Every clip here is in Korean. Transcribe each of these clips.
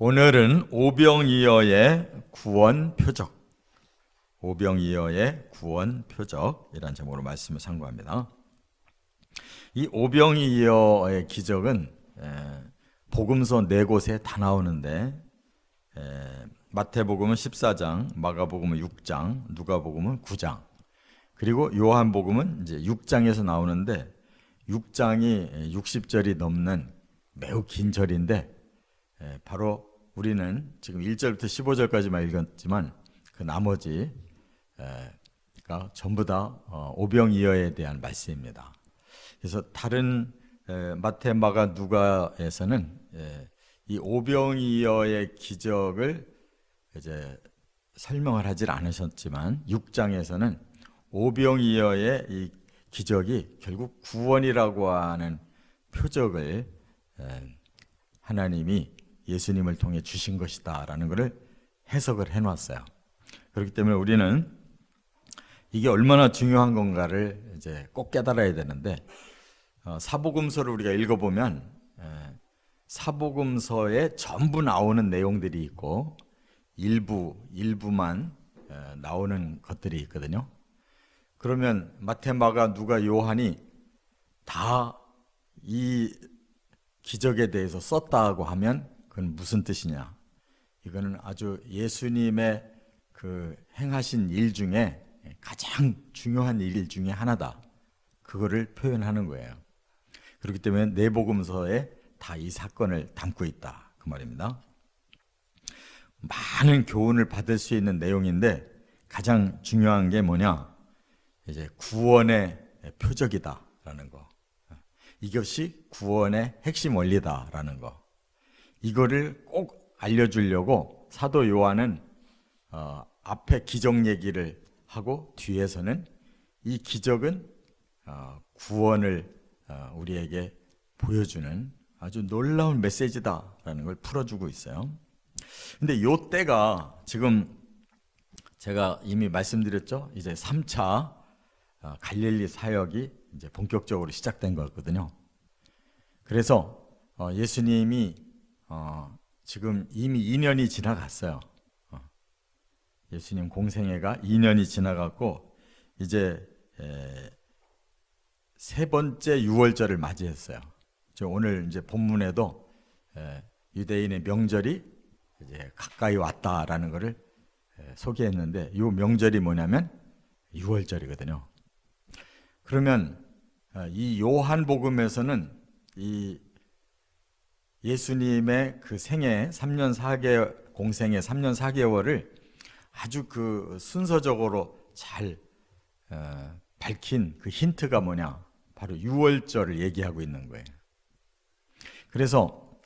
오늘은 오병이어의 구원 표적, 오병이어의 구원 표적이라는 제목으로 말씀을 상고합니다. 이 오병이어의 기적은 복음서 4곳에 다 나오는데 마태복음은 14장, 마가복음은 6장, 누가복음은 9장, 그리고 요한복음은 이제 6장에서 나오는데 6장이 60절이 넘는 매우 긴 절인데 바로 우리는 지금 1절부터 15절까지만 읽었지만 그 나머지가 전부 다 오병이어에 대한 말씀입니다. 그래서 다른 마태, 마가, 누가에서는 이 오병이어의 기적을 이제 설명을 하질 않으셨지만 6장에서는 오병이어의 이 기적이 결국 구원이라고 하는 표적을 하나님이 예수님을 통해 주신 것이다라는 것을 해석을 해놨어요. 그렇기 때문에 우리는 이게 얼마나 중요한 건가를 이제 꼭 깨달아야 되는데 사복음서를 우리가 읽어보면 사복음서에 전부 나오는 내용들이 있고 일부만 나오는 것들이 있거든요. 그러면 마태, 마가, 누가, 요한이 다 이 기적에 대해서 썼다고 하면 그건 무슨 뜻이냐? 이거는 아주 예수님의 그 행하신 일 중에 가장 중요한 일 중에 하나다. 그거를 표현하는 거예요. 그렇기 때문에 내복음서에 다 이 사건을 담고 있다. 그 말입니다. 많은 교훈을 받을 수 있는 내용인데 가장 중요한 게 뭐냐? 이제 구원의 표적이다라는 거. 이것이 구원의 핵심 원리다라는 거. 이거를 꼭 알려주려고 사도 요한은 앞에 기적 얘기를 하고 뒤에서는 이 기적은 구원을 우리에게 보여주는 아주 놀라운 메시지다라는 걸 풀어주고 있어요. 근데 요 때가 지금 제가 이미 말씀드렸죠. 이제 3차 갈릴리 사역이 이제 본격적으로 시작된 거거든요. 그래서 예수님이 지금 이미 2년이 지나갔어요. 예수님 공생애가 2년이 지나갔고 이제 세 번째 유월절을 맞이했어요. 오늘 이제 본문에도 유대인의 명절이 이제 가까이 왔다라는 것을 소개했는데 이 명절이 뭐냐면 유월절이거든요. 그러면 이 요한복음에서는 이 예수님의 그 생애 3년 4개월 공생애 3년 4개월을 아주 그 순서적으로 잘 밝힌 그 힌트가 뭐냐? 바로 유월절을 얘기하고 있는 거예요. 그래서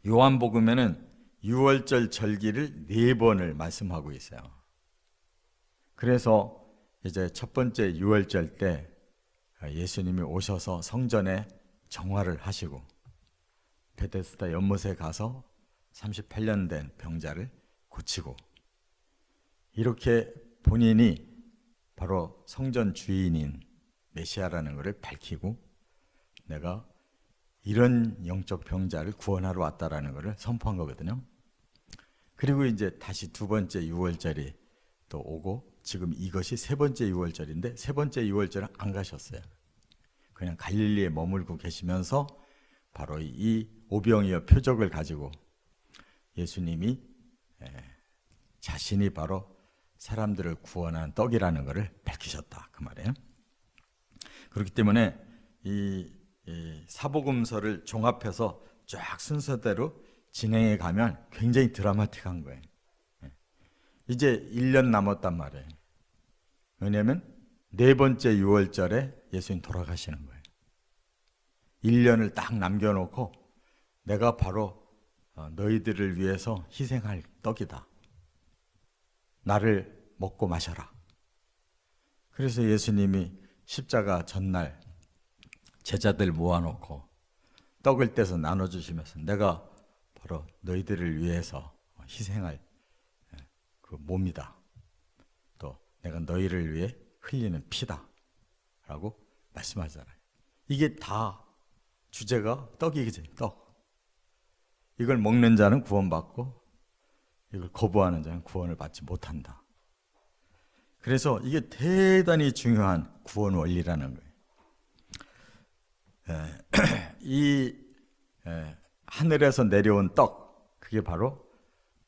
요한복음에는 유월절 절기를 4번을 말씀하고 있어요. 그래서 이제 첫 번째 유월절 때 예수님이 오셔서 성전에 정화를 하시고 베데스다 연못에 가서 38년 된 병자를 고치고 이렇게 본인이 바로 성전 주인인 메시아라는 것을 밝히고 내가 이런 영적 병자를 구원하러 왔다라는 것을 선포한 거거든요. 그리고 이제 다시 두 번째 유월절이 또 오고 지금 이것이 세 번째 유월절인데 세 번째 유월절은 안 가셨어요. 그냥 갈릴리에 머물고 계시면서 바로 이 오병이어 표적을 가지고 예수님이 자신이 바로 사람들을 구원한 떡이라는 것을 밝히셨다. 그 말이에요. 그렇기 때문에 이 사복음서를 종합해서 쫙 순서대로 진행해 가면 굉장히 드라마틱한 거예요. 이제 1년 남았단 말이에요. 왜냐하면 네 번째 유월절에 예수님 돌아가시는 거예요. 1년을 딱 남겨놓고 내가 바로 너희들을 위해서 희생할 떡이다. 나를 먹고 마셔라. 그래서 예수님이 십자가 전날 제자들 모아놓고 떡을 떼서 나눠주시면서 내가 바로 너희들을 위해서 희생할 그 몸이다. 또 내가 너희를 위해 흘리는 피다. 라고 말씀하잖아요. 이게 다 주제가 떡이지, 떡. 이걸 먹는 자는 구원받고 이걸 거부하는 자는 구원을 받지 못한다. 그래서 이게 대단히 중요한 구원 원리라는 거예요. 이 하늘에서 내려온 떡, 그게 바로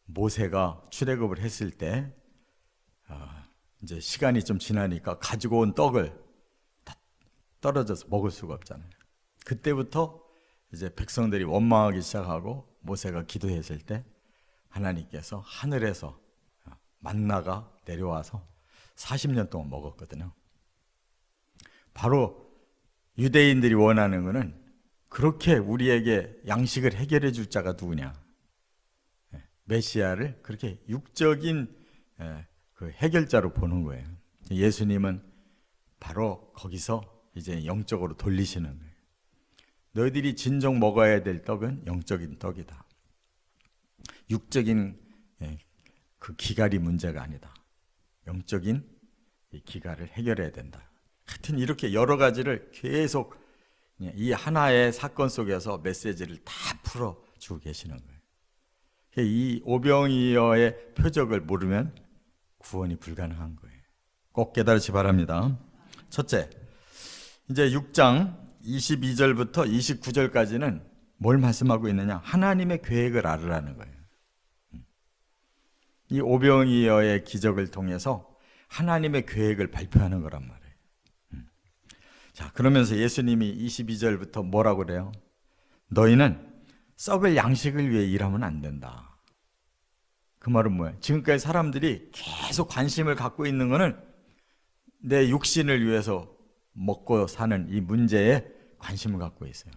모세가 출애굽을 했을 때 이제 시간이 좀 지나니까 가지고 온 떡을 다 떨어져서 먹을 수가 없잖아요. 그때부터 이제 백성들이 원망하기 시작하고 모세가 기도했을 때 하나님께서 하늘에서 만나가 내려와서 40년 동안 먹었거든요. 바로 유대인들이 원하는 것은 그렇게 우리에게 양식을 해결해 줄 자가 누구냐. 메시아를 그렇게 육적인 그 해결자로 보는 거예요. 예수님은 바로 거기서 이제 영적으로 돌리시는 거예요. 너희들이 진정 먹어야 될 떡은 영적인 떡이다. 육적인 그 기갈이 문제가 아니다. 영적인 기갈을 해결해야 된다. 하여튼 이렇게 여러 가지를 계속 이 하나의 사건 속에서 메시지를 다 풀어주고 계시는 거예요. 이 오병이어의 표적을 모르면 구원이 불가능한 거예요. 꼭 깨달으시 바랍니다. 첫째, 이제 6장 22절부터 29절까지는 뭘 말씀하고 있느냐? 하나님의 계획을 알으라는 거예요. 이 오병이어의 기적을 통해서 하나님의 계획을 발표하는 거란 말이에요. 자, 그러면서 예수님이 22절부터 뭐라고 그래요? 너희는 썩을 양식을 위해 일하면 안 된다. 그 말은 뭐예요? 지금까지 사람들이 계속 관심을 갖고 있는 거는 내 육신을 위해서 먹고 사는 이 문제에 관심을 갖고 있어요.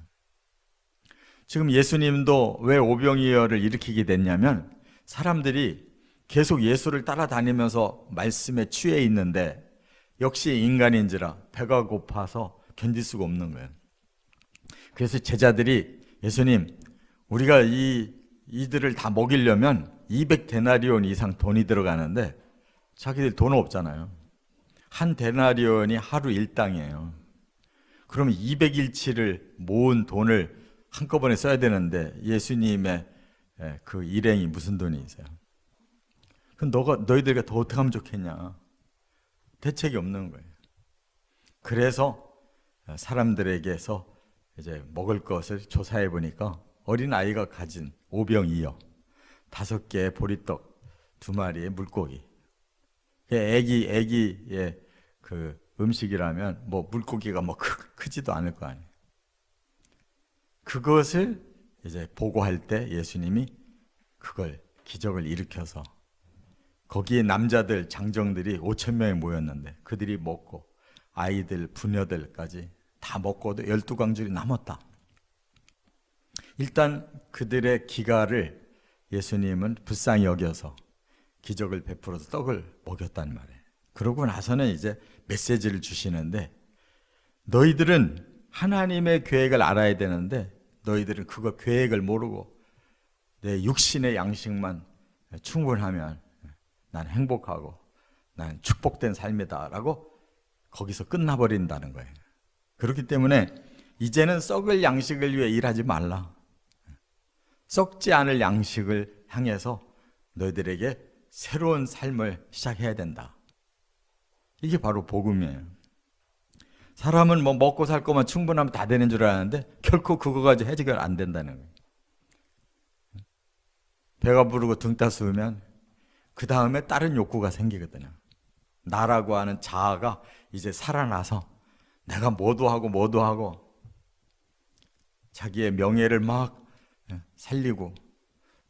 지금 예수님도 왜 오병이어를 일으키게 됐냐면 사람들이 계속 예수를 따라다니면서 말씀에 취해 있는데 역시 인간인지라 배가 고파서 견딜 수가 없는 거예요. 그래서 제자들이 예수님, 우리가 이들을 다 먹이려면 200데나리온 이상 돈이 들어가는데 자기들 돈 없잖아요. 한 데나리온이 하루 일당이에요. 그러면 200일치를 모은 돈을 한꺼번에 써야 되는데 예수님의 그 일행이 무슨 돈이 있어요? 그럼 너희들과 더 어떻게 하면 좋겠냐? 대책이 없는 거예요. 그래서 사람들에게서 이제 먹을 것을 조사해 보니까 어린 아이가 가진 오병이어 5개의 보리떡 2마리의 물고기. 애기의 그 음식이라면 뭐 물고기가 뭐 크지도 않을 거 아니에요. 그것을 이제 보고할 때 예수님이 그걸 기적을 일으켜서 거기에 남자들 장정들이 5,000명이 모였는데 그들이 먹고 아이들 부녀들까지 다 먹고도 12광줄이 남았다. 일단 그들의 기갈을 예수님은 불쌍히 여겨서 기적을 베풀어서 떡을 먹였단 말이에요. 그러고 나서는 이제 메시지를 주시는데 너희들은 하나님의 계획을 알아야 되는데 너희들은 그거 계획을 모르고 내 육신의 양식만 충분하면 난 행복하고 난 축복된 삶이다 라고 거기서 끝나버린다는 거예요. 그렇기 때문에 이제는 썩을 양식을 위해 일하지 말라. 썩지 않을 양식을 향해서 너희들에게 새로운 삶을 시작해야 된다. 이게 바로 복음이에요. 사람은 뭐 먹고 살 것만 충분하면 다 되는 줄 아는데 결코 그거 가지고 해결 안 된다는 거예요. 배가 부르고 등 따스우면 그 다음에 다른 욕구가 생기거든요. 나라고 하는 자아가 이제 살아나서 내가 뭐도 하고 자기의 명예를 막 살리고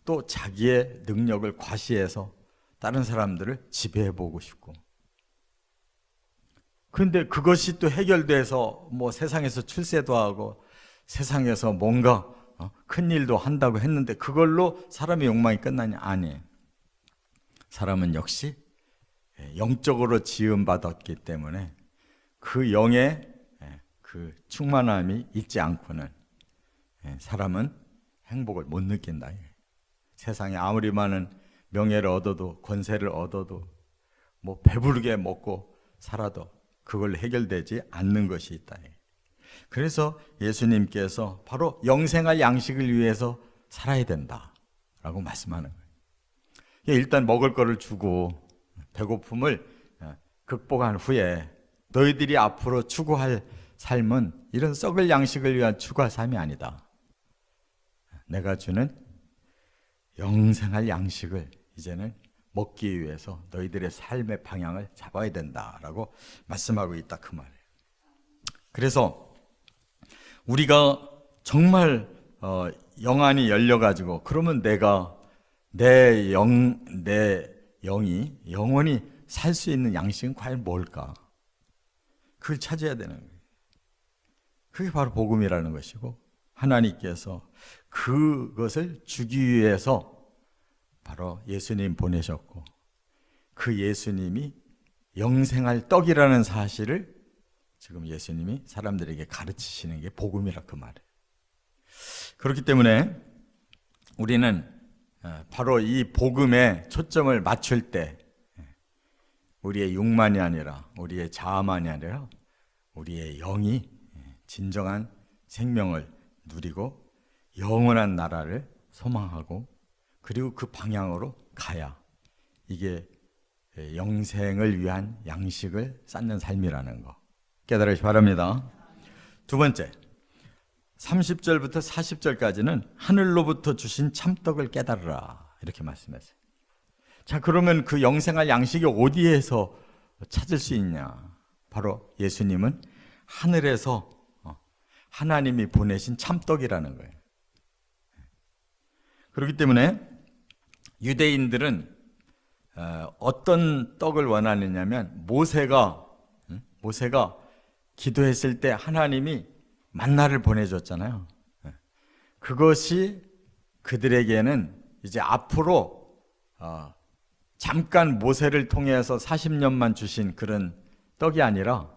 또 자기의 능력을 과시해서 다른 사람들을 지배해보고 싶고 그런데 그것이 또 해결돼서 뭐 세상에서 출세도 하고 세상에서 뭔가 큰 일도 한다고 했는데 그걸로 사람의 욕망이 끝나냐? 아니에요. 사람은 역시 영적으로 지음받았기 때문에 그 영의 그 충만함이 있지 않고는 사람은 행복을 못 느낀다. 세상에 아무리 많은 명예를 얻어도 권세를 얻어도 뭐 배부르게 먹고 살아도 그걸 해결되지 않는 것이 있다. 그래서 예수님께서 바로 영생할 양식을 위해서 살아야 된다라고 말씀하는 거예요. 일단 먹을 거를 주고 배고픔을 극복한 후에 너희들이 앞으로 추구할 삶은 이런 썩을 양식을 위한 추구할 삶이 아니다. 내가 주는 영생할 양식을 이제는 먹기 위해서 너희들의 삶의 방향을 잡아야 된다라고 말씀하고 있다, 그 말이에요. 그래서 우리가 정말 영안이 열려가지고 그러면 내가 내 영이 영원히 살 수 있는 양식은 과연 뭘까? 그걸 찾아야 되는 거예요. 그게 바로 복음이라는 것이고, 하나님께서 그것을 주기 위해서 바로 예수님 보내셨고, 그 예수님이 영생할 떡이라는 사실을 지금 예수님이 사람들에게 가르치시는 게 복음이라, 그 말이에요. 그렇기 때문에 우리는 바로 이 복음에 초점을 맞출 때 우리의 육만이 아니라, 우리의 자아만이 아니라 우리의 영이 진정한 생명을 누리고 영원한 나라를 소망하고, 그리고 그 방향으로 가야 이게 영생을 위한 양식을 쌓는 삶이라는 거 깨달으시기 바랍니다. 두 번째, 30절부터 40절까지는 하늘로부터 주신 참떡을 깨달으라, 이렇게 말씀했어요. 자, 그러면 그 영생할 양식이 어디에서 찾을 수 있냐? 바로 예수님은 하늘에서 하나님이 보내신 참떡이라는 거예요. 그렇기 때문에 유대인들은 어떤 떡을 원하느냐면, 모세가 기도했을 때 하나님이 만나를 보내줬잖아요. 그것이 그들에게는 이제 앞으로 잠깐 모세를 통해서 40년만 주신 그런 떡이 아니라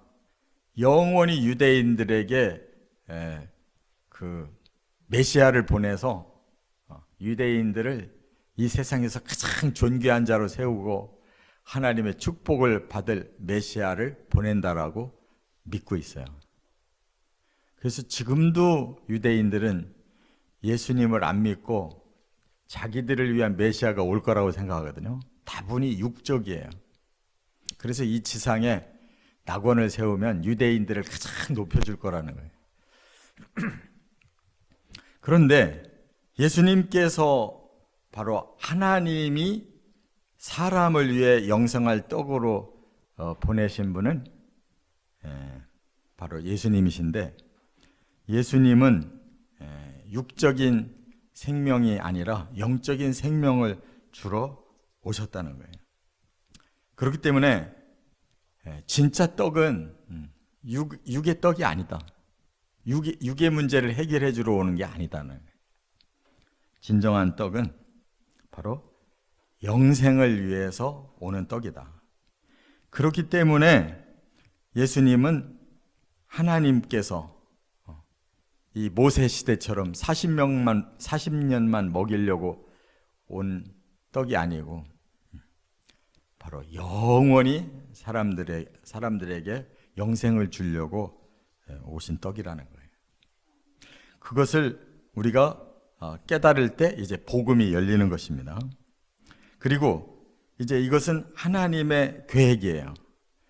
영원히 유대인들에게 그 메시아를 보내서 유대인들을 이 세상에서 가장 존귀한 자로 세우고 하나님의 축복을 받을 메시아를 보낸다라고 믿고 있어요. 그래서 지금도 유대인들은 예수님을 안 믿고 자기들을 위한 메시아가 올 거라고 생각하거든요. 다분히 육적이에요. 그래서 이 지상에 낙원을 세우면 유대인들을 가장 높여줄 거라는 거예요. 그런데 예수님께서 바로 하나님이 사람을 위해 영생할 떡으로 보내신 분은 바로 예수님이신데, 예수님은 육적인 생명이 아니라 영적인 생명을 주러 오셨다는 거예요. 그렇기 때문에 진짜 떡은 육의 떡이 아니다. 육의 문제를 해결해 주러 오는 게 아니다는 거예요. 진정한 떡은 바로 영생을 위해서 오는 떡이다. 그렇기 때문에 예수님은 하나님께서 이 모세 시대처럼 40년만 먹이려고 온 떡이 아니고 바로 영원히 사람들에게 영생을 주려고 오신 떡이라는 거예요. 그것을 우리가 깨달을 때 이제 복음이 열리는 것입니다. 그리고 이제 이것은 하나님의 계획이에요.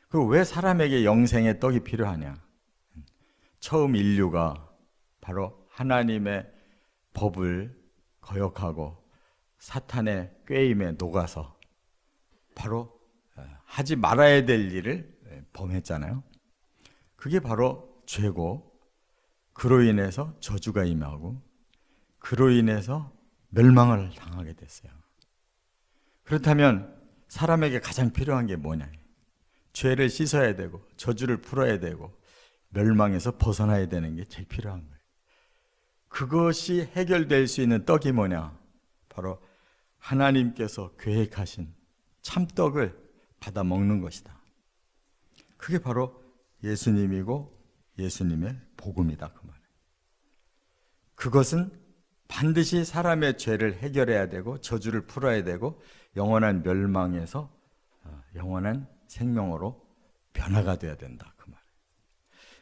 그리고 왜 사람에게 영생의 떡이 필요하냐? 처음 인류가 바로 하나님의 법을 거역하고 사탄의 꾀임에 녹아서 바로 하지 말아야 될 일을 범했잖아요. 그게 바로 죄고, 그로 인해서 저주가 임하고 그로 인해서 멸망을 당하게 됐어요. 그렇다면 사람에게 가장 필요한 게 뭐냐? 죄를 씻어야 되고 저주를 풀어야 되고 멸망에서 벗어나야 되는 게 제일 필요한 거예요. 그것이 해결될 수 있는 떡이 뭐냐? 바로 하나님께서 계획하신 참떡을 받아 먹는 것이다. 그게 바로 예수님이고 예수님의 복음이다, 그 말이에요. 그것은 반드시 사람의 죄를 해결해야 되고 저주를 풀어야 되고 영원한 멸망에서 영원한 생명으로 변화가 돼야 된다, 그 말이에요.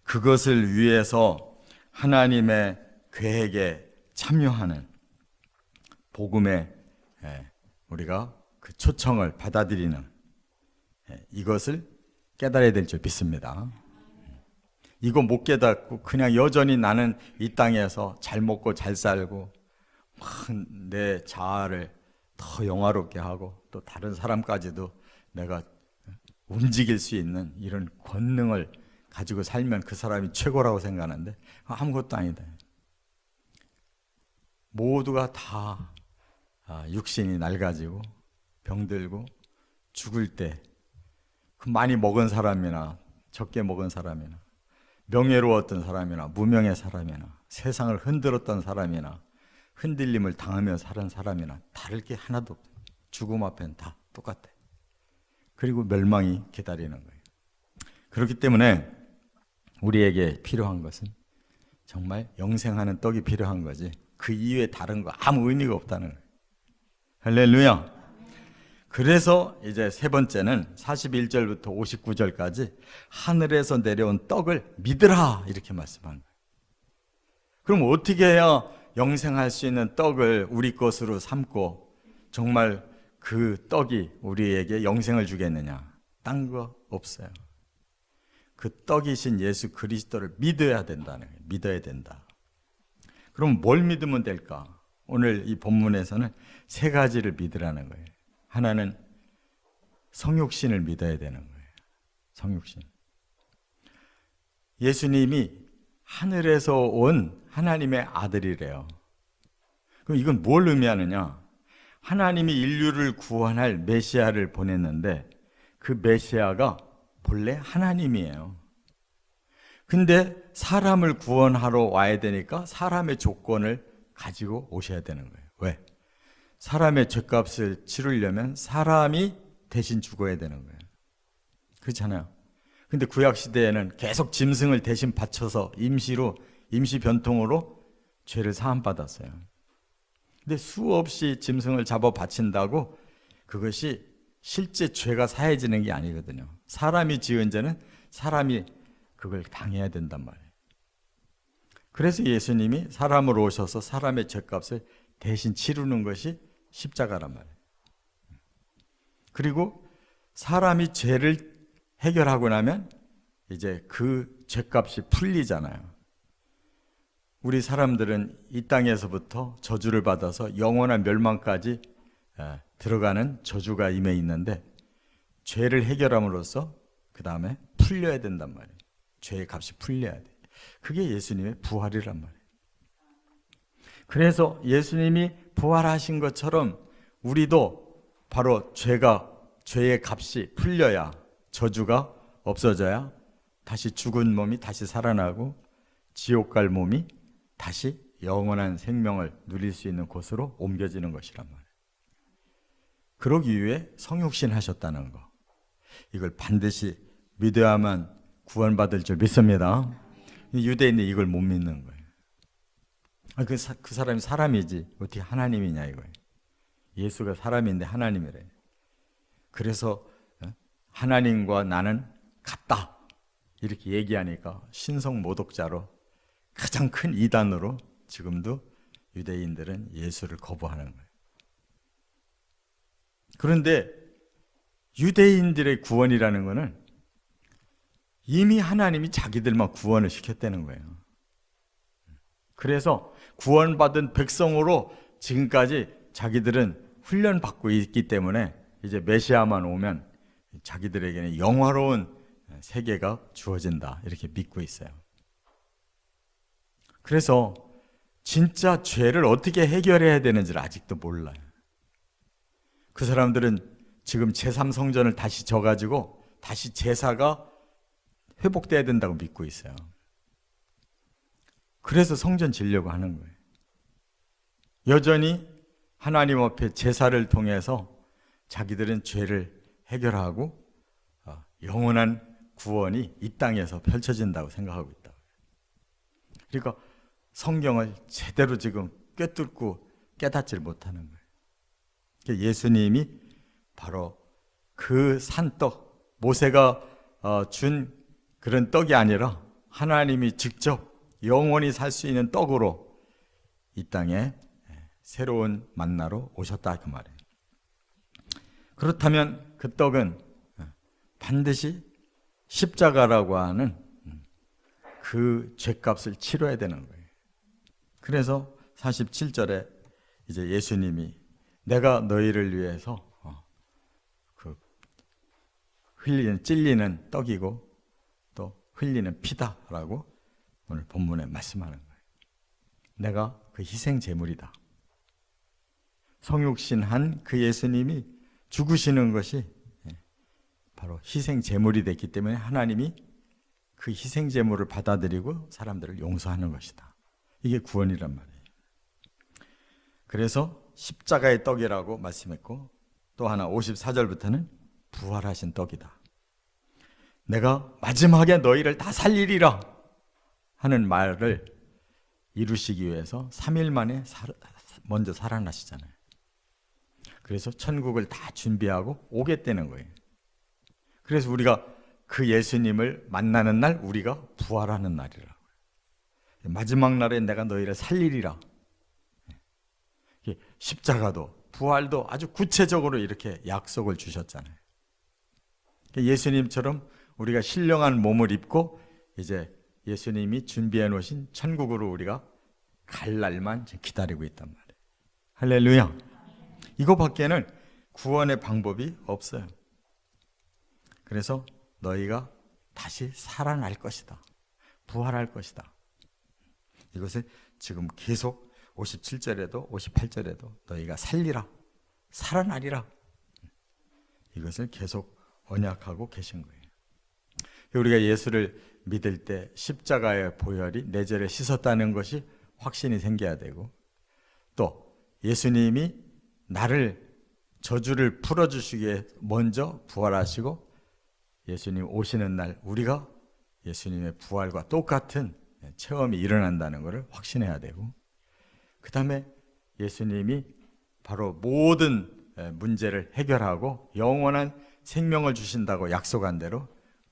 그것을 위해서 하나님의 계획에 참여하는 복음에 우리가 그 초청을 받아들이는 이것을 깨달아야 될 줄 믿습니다. 이거 못 깨닫고 그냥 여전히 나는 이 땅에서 잘 먹고 잘 살고 막 내 자아를 더 영화롭게 하고 또 다른 사람까지도 내가 움직일 수 있는 이런 권능을 가지고 살면 그 사람이 최고라고 생각하는데 아무것도 아니다. 모두가 다 육신이 낡아지고 병들고 죽을 때 그 많이 먹은 사람이나 적게 먹은 사람이나 명예로웠던 사람이나 무명의 사람이나 세상을 흔들었던 사람이나 흔들림을 당하며 사는 사람이나 다를 게 하나도 없어요. 죽음 앞엔 다 똑같아. 그리고 멸망이 기다리는 거예요. 그렇기 때문에 우리에게 필요한 것은 정말 영생하는 떡이 필요한 거지 그 이외에 다른 거 아무 의미가 없다는 거예요. 할렐루야. 그래서 이제 세 번째는 41절부터 59절까지 하늘에서 내려온 떡을 믿으라 이렇게 말씀한 거예요. 그럼 어떻게 해야 영생할 수 있는 떡을 우리 것으로 삼고 정말 그 떡이 우리에게 영생을 주겠느냐? 딴 거 없어요. 그 떡이신 예수 그리스도를 믿어야 된다는 거예요. 믿어야 된다. 그럼 뭘 믿으면 될까? 오늘 이 본문에서는 세 가지를 믿으라는 거예요. 하나는 성육신을 믿어야 되는 거예요. 성육신. 예수님이 하늘에서 온 하나님의 아들이래요. 그럼 이건 뭘 의미하느냐? 하나님이 인류를 구원할 메시아를 보냈는데 그 메시아가 본래 하나님이에요. 근데 사람을 구원하러 와야 되니까 사람의 조건을 가지고 오셔야 되는 거예요. 왜? 사람의 죄값을 치르려면 사람이 대신 죽어야 되는 거예요. 그렇잖아요. 근데 구약 시대에는 계속 짐승을 대신 바쳐서 임시 변통으로 죄를 사함 받았어요. 근데 수없이 짐승을 잡아 바친다고 그것이 실제 죄가 사해지는 게 아니거든요. 사람이 지은 죄는 사람이 그걸 당해야 된단 말이에요. 그래서 예수님이 사람으로 오셔서 사람의 죄값을 대신 치르는 것이 십자가란 말이에요. 그리고 사람이 죄를 해결하고 나면 이제 그 죄값이 풀리잖아요. 우리 사람들은 이 땅에서부터 저주를 받아서 영원한 멸망까지 들어가는 저주가 임해 있는데 죄를 해결함으로써 그 다음에 풀려야 된단 말이에요. 죄의 값이 풀려야 돼. 그게 예수님의 부활이란 말이에요. 그래서 예수님이 부활하신 것처럼 우리도 바로 죄의 값이 풀려야 저주가 없어져야 다시 죽은 몸이 다시 살아나고 지옥 갈 몸이 다시 영원한 생명을 누릴 수 있는 곳으로 옮겨지는 것이란 말이에요. 그러기 위해 성육신 하셨다는 거. 이걸 반드시 믿어야만 구원받을 줄 믿습니다. 유대인이 이걸 못 믿는 거예요. 그 사람이 사람이지 어떻게 하나님이냐 이거예요. 예수가 사람인데 하나님이래. 그래서 하나님과 나는 같다 이렇게 얘기하니까 신성모독자로 가장 큰 이단으로 지금도 유대인들은 예수를 거부하는 거예요. 그런데 유대인들의 구원이라는 것은 이미 하나님이 자기들만 구원을 시켰다는 거예요. 그래서 구원받은 백성으로 지금까지 자기들은 훈련받고 있기 때문에 이제 메시아만 오면 자기들에게는 영화로운 세계가 주어진다 이렇게 믿고 있어요. 그래서 진짜 죄를 어떻게 해결해야 되는지를 아직도 몰라요. 그 사람들은 지금 제3성전을 다시 져가지고 다시 제사가 회복돼야 된다고 믿고 있어요. 그래서 성전 지려고 하는 거예요. 여전히 하나님 앞에 제사를 통해서 자기들은 죄를 해결하고 영원한 구원이 이 땅에서 펼쳐진다고 생각하고 있다. 그러니까 성경을 제대로 지금 꿰뚫고 깨닫질 못하는 거예요. 예수님이 바로 그 산떡, 모세가 준 그런 떡이 아니라 하나님이 직접 영원히 살 수 있는 떡으로 이 땅에 새로운 만나로 오셨다 그 말이에요. 그렇다면 그 떡은 반드시 십자가라고 하는 그 죄값을 치러야 되는 거예요. 그래서 47절에 이제 예수님이 내가 너희를 위해서 그 찔리는 떡이고 또 흘리는 피다라고 오늘 본문에 말씀하는 거예요. 내가 그 희생 제물이다. 성육신한 그 예수님이 죽으시는 것이 바로 희생 제물이 됐기 때문에 하나님이 그 희생 제물을 받아들이고 사람들을 용서하는 것이다. 이게 구원이란 말이에요. 그래서 십자가의 떡이라고 말씀했고 또 하나 54절부터는 부활하신 떡이다. 내가 마지막에 너희를 다 살리리라 하는 말을 이루시기 위해서 3일 만에 먼저 살아나시잖아요. 그래서 천국을 다 준비하고 오겠다는 거예요. 그래서 우리가 그 예수님을 만나는 날 우리가 부활하는 날이라고요. 마지막 날에 내가 너희를 살리리라. 십자가도 부활도 아주 구체적으로 이렇게 약속을 주셨잖아요. 예수님처럼 우리가 신령한 몸을 입고 이제 예수님이 준비해 놓으신 천국으로 우리가 갈 날만 기다리고 있단 말이에요. 할렐루야. 이거밖에는 구원의 방법이 없어요. 그래서 너희가 다시 살아날 것이다. 부활할 것이다. 이것을 지금 계속 57절에도 58절에도 너희가 살리라, 살아나리라. 이것을 계속 언약하고 계신 거예요. 우리가 예수를 믿을 때 십자가의 보혈이 내 죄를 씻었다는 것이 확신이 생겨야 되고 또 예수님이 나를 저주를 풀어주시기에 먼저 부활하시고 예수님 오시는 날 우리가 예수님의 부활과 똑같은 체험이 일어난다는 것을 확신해야 되고 그 다음에 예수님이 바로 모든 문제를 해결하고 영원한 생명을 주신다고 약속한 대로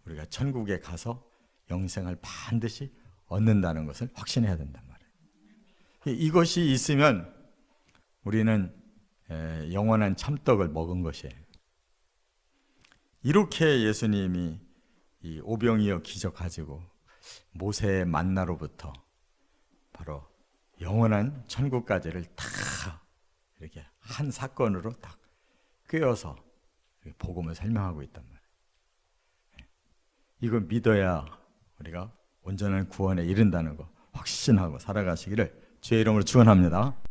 우리가 천국에 가서 영생을 반드시 얻는다는 것을 확신해야 된단 말이에요. 이것이 있으면 우리는 영원한 참떡을 먹은 것이에요. 이렇게 예수님이 이 오병이어 기적 가지고 모세의 만나로부터 바로 영원한 천국까지를 다 이렇게 한 사건으로 딱 꿰어서 복음을 설명하고 있단 말이에요. 이걸 믿어야 우리가 온전한 구원에 이른다는 거 확신하고 살아가시기를 주의 이름으로 축원합니다.